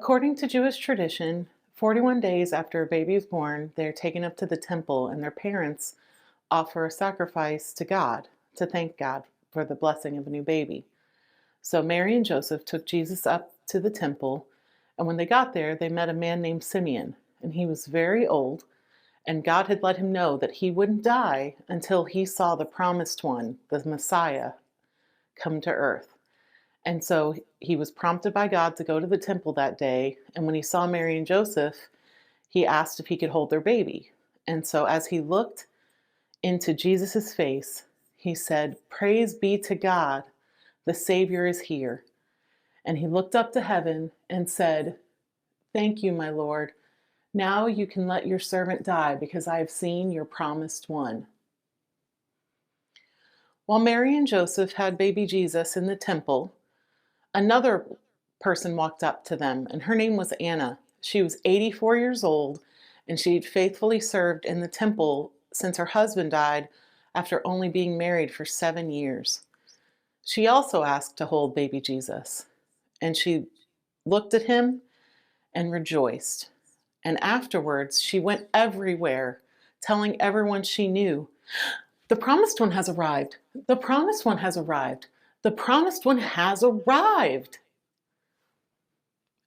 According to Jewish tradition, 41 days after a baby is born, they are taken up to the temple and their parents offer a sacrifice to God to thank God for the blessing of a new baby. So Mary and Joseph took Jesus up to the temple, and when they got there, they met a man named Simeon, and he was very old, and God had let him know that he wouldn't die until he saw the promised one, the Messiah, come to earth. And so he was prompted by God to go to the temple that day, and when he saw Mary and Joseph, he asked if he could hold their baby. And so as he looked into Jesus' face, he said, "Praise be to God, the Savior is here." And he looked up to heaven and said, "Thank you, my Lord. Now you can let your servant die because I have seen your promised one." While Mary and Joseph had baby Jesus in the temple, another person walked up to them, and her name was Anna. She was 84 years old, and she'd faithfully served in the temple since her husband died after only being married for 7 years. She also asked to hold baby Jesus, and she looked at him and rejoiced. And afterwards, she went everywhere, telling everyone she knew, "The promised one has arrived. The promised one has arrived. The promised one has arrived."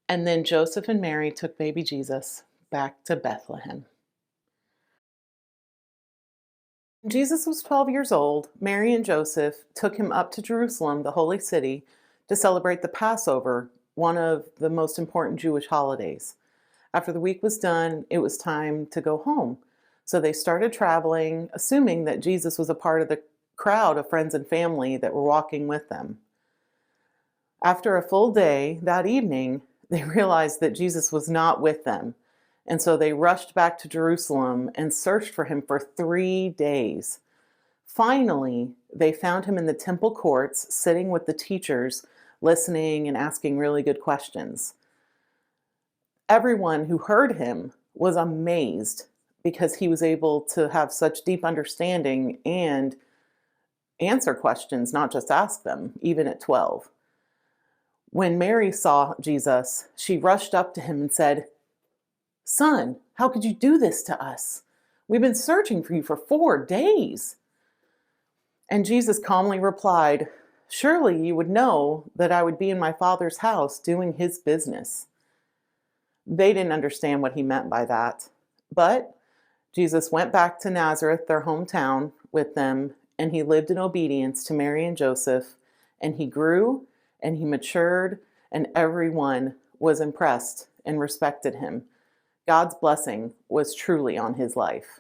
And then Joseph and Mary took baby Jesus back to Bethlehem. When Jesus was 12 years old, Mary and Joseph took him up to Jerusalem, the holy city, to celebrate the Passover, one of the most important Jewish holidays. After the week was done, it was time to go home. So they started traveling, assuming that Jesus was a part of the crowd of friends and family that were walking with them. After a full day, that evening, they realized that Jesus was not with them. And so they rushed back to Jerusalem and searched for him for 3 days. Finally, they found him in the temple courts, sitting with the teachers, listening and asking really good questions. Everyone who heard him was amazed because he was able to have such deep understanding and answer questions, not just ask them, even at 12. When Mary saw Jesus, she rushed up to him and said, "Son, how could you do this to us? We've been searching for you for 4 days." And Jesus calmly replied, "Surely you would know that I would be in my Father's house doing his business." They didn't understand what he meant by that. But Jesus went back to Nazareth, their hometown, with them, and he lived in obedience to Mary and Joseph, and he grew and he matured, and everyone was impressed and respected him. God's blessing was truly on his life.